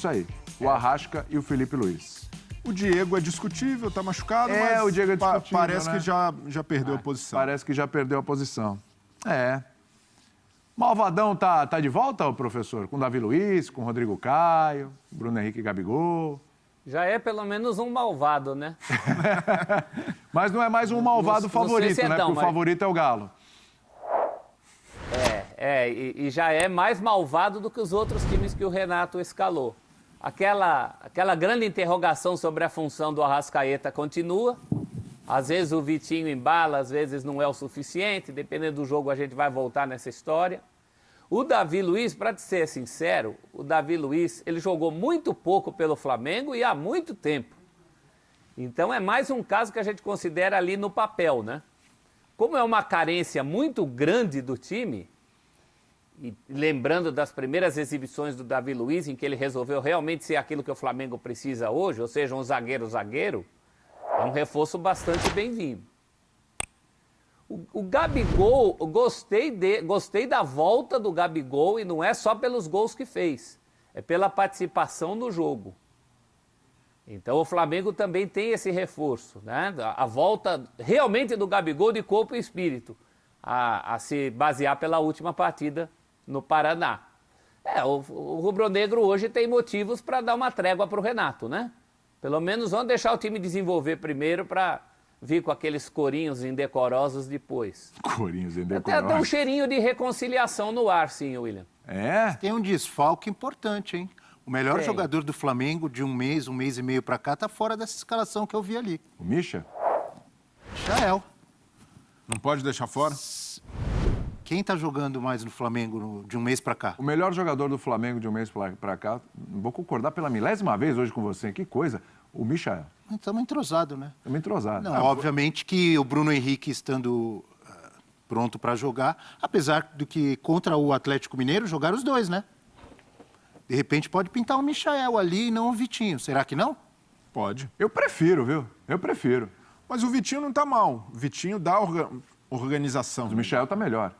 isso aí. O Arrasca e o Felipe Luiz. O Diego é discutível, tá machucado, mas o Diego é discutível, parece né? que já perdeu a posição. Parece que já perdeu a posição. Malvadão tá de volta, professor? Com o Davi Luiz, com o Rodrigo Caio, Bruno Henrique e Gabigol. Já é pelo menos um malvado, né? Mas não é mais um malvado favorito, né? Porque o favorito é o Galo. E já é mais malvado do que os outros times que o Renato escalou. Aquela grande interrogação sobre a função do Arrascaeta continua. Às vezes o Vitinho embala, às vezes não é o suficiente. Dependendo do jogo, a gente vai voltar nessa história. O Davi Luiz, para te ser sincero, o Davi Luiz, ele jogou muito pouco pelo Flamengo e há muito tempo. Então é mais um caso que a gente considera ali no papel, né? Como é uma carência muito grande do time, e lembrando das primeiras exibições do Davi Luiz, em que ele resolveu realmente ser aquilo que o Flamengo precisa hoje, ou seja, um zagueiro, é um reforço bastante bem-vindo. O Gabigol, gostei da volta do Gabigol, e não é só pelos gols que fez, é pela participação no jogo. Então o Flamengo também tem esse reforço, né? A volta realmente do Gabigol de corpo e espírito, a se basear pela última partida no Paraná. O rubro-negro hoje tem motivos para dar uma trégua para o Renato, né? Pelo menos vamos deixar o time desenvolver primeiro para vir com aqueles corinhos indecorosos depois. Corinhos indecorosos. Até um cheirinho de reconciliação no ar, sim, William. Tem um desfalque importante, hein? O melhor jogador do Flamengo de um mês e meio pra cá, tá fora dessa escalação que eu vi ali. O Misha? Michael. Não pode deixar fora? Quem tá jogando mais no Flamengo de um mês pra cá? O melhor jogador do Flamengo de um mês pra cá, vou concordar pela milésima vez hoje com você, que coisa, o Michael. Estamos entrosados, né? Estamos entrosados. Não, obviamente que o Bruno Henrique estando pronto pra jogar, apesar do que contra o Atlético Mineiro jogaram os dois, né? De repente pode pintar o Michael ali e não o Vitinho. Será que não? Pode. Eu prefiro, viu? Eu prefiro. Mas o Vitinho não tá mal. O Vitinho dá organização. Mas o Michael tá melhor.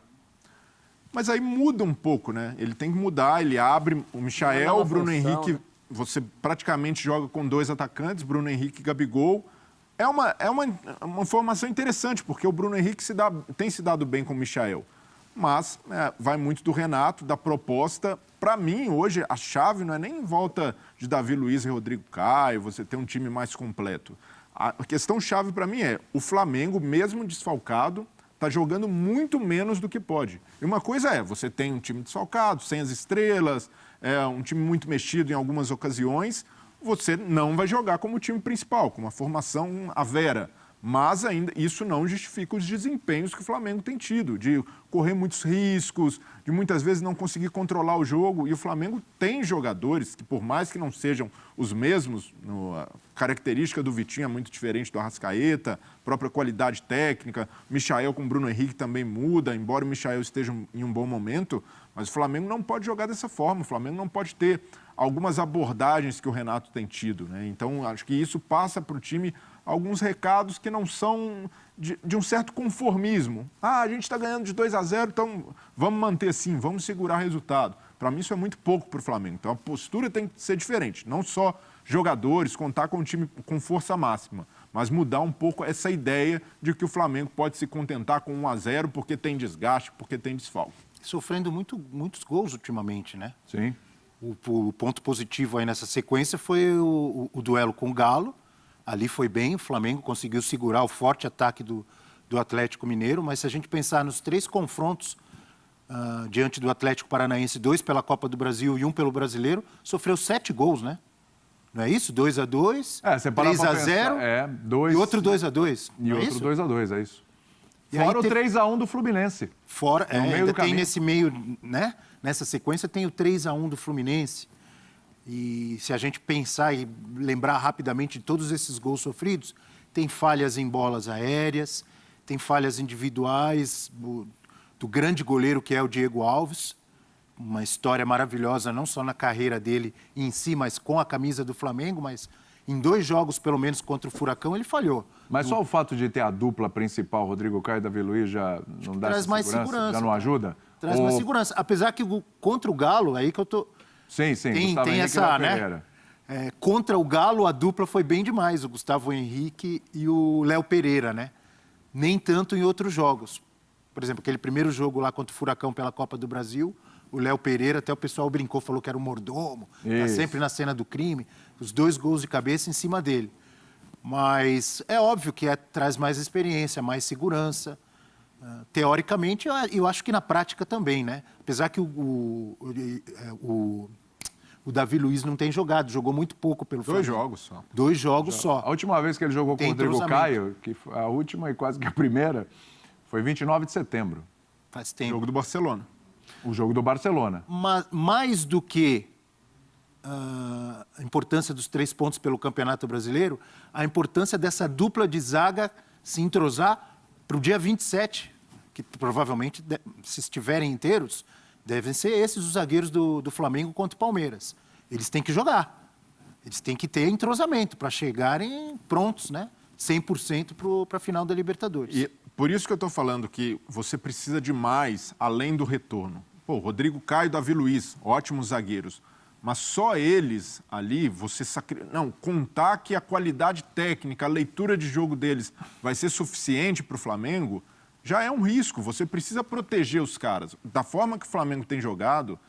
Mas aí muda um pouco, né? Ele tem que mudar, ele abre o Michael, o Bruno Henrique, né? Você praticamente joga com dois atacantes, Bruno Henrique e Gabigol. É uma formação interessante, porque o Bruno Henrique tem se dado bem com o Michael. Mas vai muito do Renato, da proposta. Para mim, hoje, a chave não é nem em volta de Davi Luiz e Rodrigo Caio, você ter um time mais completo. A questão chave para mim é o Flamengo, mesmo desfalcado, está jogando muito menos do que pode. E uma coisa você tem um time desfalcado, sem as estrelas, um time muito mexido em algumas ocasiões, você não vai jogar como time principal, com uma formação à vera. Mas ainda isso não justifica os desempenhos que o Flamengo tem tido, de correr muitos riscos, de muitas vezes não conseguir controlar o jogo. E o Flamengo tem jogadores que, por mais que não sejam os mesmos, a característica do Vitinho é muito diferente do Arrascaeta, própria qualidade técnica, o Michael com o Bruno Henrique também muda, embora o Michael esteja em um bom momento, mas o Flamengo não pode jogar dessa forma, o Flamengo não pode ter algumas abordagens que o Renato tem tido, né? Então, acho que isso passa para o time alguns recados que não são de um certo conformismo. A gente está ganhando de 2-0, então vamos manter assim, vamos segurar o resultado. Para mim, isso é muito pouco para o Flamengo. Então, a postura tem que ser diferente. Não só jogadores, contar com um time com força máxima, mas mudar um pouco essa ideia de que o Flamengo pode se contentar com 1-0 porque tem desgaste, porque tem desfalque. Sofrendo muitos gols ultimamente, né? Sim. O ponto positivo aí nessa sequência foi o duelo com o Galo. Ali foi bem, o Flamengo conseguiu segurar o forte ataque do Atlético Mineiro, mas se a gente pensar nos 3 confrontos diante do Atlético Paranaense, 2 pela Copa do Brasil e 1 pelo Brasileiro, sofreu 7 gols, né? Não é isso? 2-2, 3-0 e outro 2-2. E outro 2-2, é isso. E fora o 3-1 do Fluminense. Fora, ainda tem nesse meio, né? Nessa sequência tem o 3-1 do Fluminense. E se a gente pensar e lembrar rapidamente de todos esses gols sofridos, tem falhas em bolas aéreas, tem falhas individuais do grande goleiro que é o Diego Alves, uma história maravilhosa não só na carreira dele em si, mas com a camisa do Flamengo, mas em 2 jogos, pelo menos, contra o Furacão, ele falhou. Mas só o fato de ter a dupla principal, Rodrigo Caio e Davi Luiz, já não dá traz mais segurança, já não ajuda? Traz mais segurança. Apesar que contra o Galo, aí que eu tô... Sim, Gustavo tem Henrique e essa, Léo né? Pereira. Contra o Galo, a dupla foi bem demais, o Gustavo Henrique e o Léo Pereira, né? Nem tanto em outros jogos. Por exemplo, aquele primeiro jogo lá contra o Furacão pela Copa do Brasil, o Léo Pereira, até o pessoal brincou, falou que era o mordomo, tá Isso. sempre na cena do crime, os 2 gols de cabeça em cima dele. Mas é óbvio que traz mais experiência, mais segurança. Teoricamente, eu acho que na prática também, né? Apesar que o Davi Luiz não tem jogado, jogou muito pouco pelo Flamengo. 2 jogos só. 2 jogos só. A última vez que ele jogou com o Tem Rodrigo entrosamento. Caio, que foi a última e quase que a primeira, foi 29 de setembro, Faz tempo. Jogo do Barcelona. o jogo do Barcelona. Mas, mais do que a importância dos 3 pontos pelo Campeonato Brasileiro, a importância dessa dupla de zaga se entrosar para o dia 27, que provavelmente, se estiverem inteiros, devem ser esses os zagueiros do Flamengo contra o Palmeiras. Eles têm que jogar. Eles têm que ter entrosamento para chegarem prontos, né? 100% para a final da Libertadores. E por isso que eu estou falando que você precisa de mais além do retorno. Pô, Rodrigo Caio e Davi Luiz, ótimos zagueiros. Mas só eles ali, não, contar que a qualidade técnica, a leitura de jogo deles vai ser suficiente para o Flamengo, já é um risco. Você precisa proteger os caras. Da forma que o Flamengo tem jogado,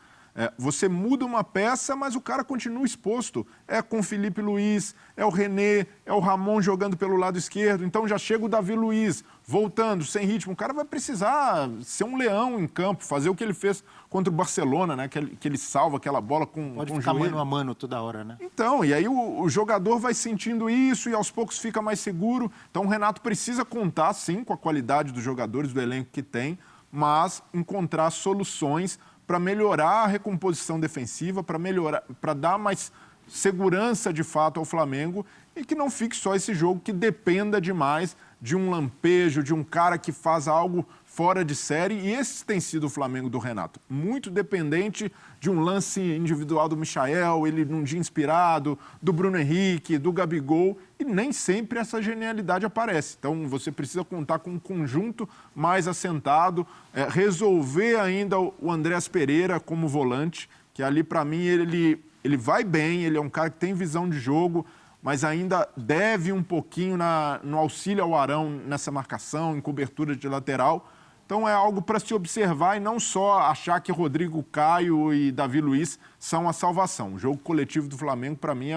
você muda uma peça, mas o cara continua exposto. É com o Felipe Luiz, é o René, é o Ramon jogando pelo lado esquerdo. Então já chega o Davi Luiz voltando, sem ritmo. O cara vai precisar ser um leão em campo, fazer o que ele fez contra o Barcelona, né? Que ele salva aquela bola com Pode o ficar joelho. mano a mano toda hora, né? Então, e aí o jogador vai sentindo isso e aos poucos fica mais seguro. Então o Renato precisa contar, sim, com a qualidade dos jogadores, do elenco que tem, mas encontrar soluções para melhorar a recomposição defensiva, para dar mais segurança de fato ao Flamengo e que não fique só esse jogo que dependa demais de um lampejo, de um cara que faz algo fora de série. E esse tem sido o Flamengo do Renato. Muito dependente de um lance individual do Michael, ele num dia inspirado, do Bruno Henrique, do Gabigol, e nem sempre essa genialidade aparece. Então você precisa contar com um conjunto mais assentado, resolver ainda o Andreas Pereira como volante, que ali para mim ele vai bem, ele é um cara que tem visão de jogo, mas ainda deve um pouquinho no auxílio ao Arão nessa marcação, em cobertura de lateral. Então é algo para se observar e não só achar que Rodrigo Caio e Davi Luiz são a salvação. O jogo coletivo do Flamengo, para mim,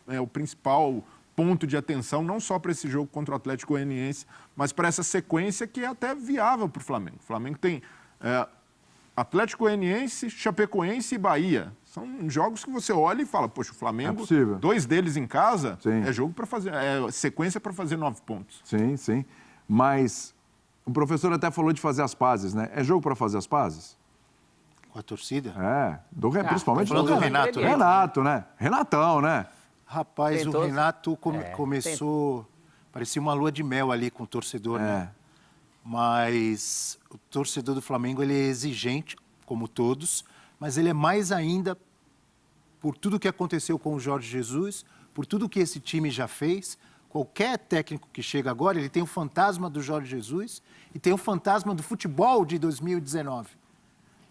é o principal ponto de atenção, não só para esse jogo contra o Atlético Goianiense, mas para essa sequência que é até viável para o Flamengo. O Flamengo tem Atlético Goianiense, Chapecoense e Bahia. São jogos que você olha e fala, poxa, o Flamengo, 2 deles em casa, é jogo para fazer, sequência para fazer 9 pontos. Sim. Mas o professor até falou de fazer as pazes, né? É jogo para fazer as pazes? Com a torcida? Principalmente falando do Renato, né? Renato, né? Renatão, né? Rapaz, Tentou. o Renato começou... Parecia uma lua de mel ali com o torcedor, né? Mas o torcedor do Flamengo, ele é exigente, como todos, mas ele é mais ainda por tudo que aconteceu com o Jorge Jesus, por tudo que esse time já fez. Qualquer técnico que chega agora, ele tem o fantasma do Jorge Jesus e tem o fantasma do futebol de 2019.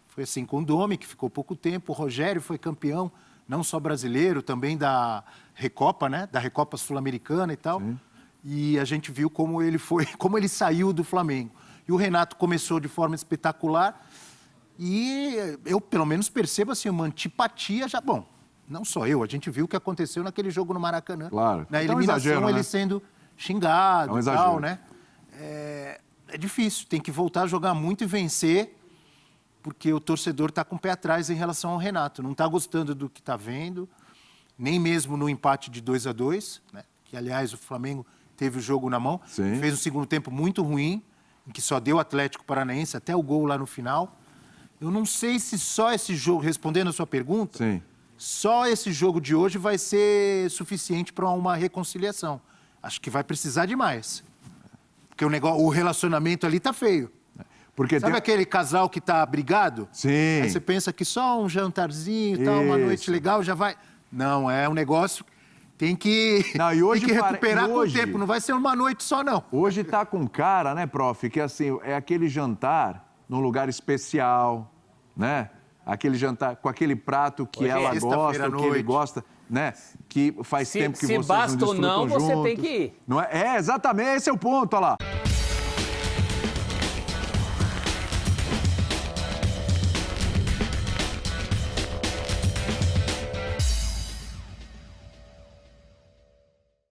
Foi assim com o Domi, que ficou pouco tempo. O Rogério foi campeão, não só brasileiro, também da Recopa, né? Da Recopa Sul-Americana e tal. Sim. E a gente viu como ele saiu do Flamengo. E o Renato começou de forma espetacular e eu, pelo menos, percebo assim, uma antipatia já... Bom, não só eu, a gente viu o que aconteceu naquele jogo no Maracanã. Claro. Na eliminação, ele sendo xingado e tal, né? É difícil, tem que voltar a jogar muito e vencer, porque o torcedor está com o pé atrás em relação ao Renato. Não está gostando do que está vendo, nem mesmo no empate de 2-2, né? Que, aliás, o Flamengo teve o jogo na mão. Sim. Fez um segundo tempo muito ruim, em que só deu o Atlético Paranaense, até o gol lá no final. Eu não sei se só esse jogo, respondendo a sua pergunta, Sim. Só esse jogo de hoje vai ser suficiente para uma reconciliação. Acho que vai precisar de mais. Porque o relacionamento ali tá feio. Porque sabe aquele casal que tá brigado? Sim. Aí você pensa que só um jantarzinho e tal, uma noite legal já vai... Não, é um negócio... Tem que recuperar com o tempo, não vai ser uma noite só, não. Hoje tá com cara, né, prof, que assim, é aquele jantar num lugar especial, né? aquele jantar com aquele prato que Hoje é ela sexta-feira gosta, à o que ele noite. gosta, né? Que faz tempo que se vocês basta não ou não, desfrutam você tem juntos. que ir. Não é? É, exatamente, esse é o ponto, olha lá.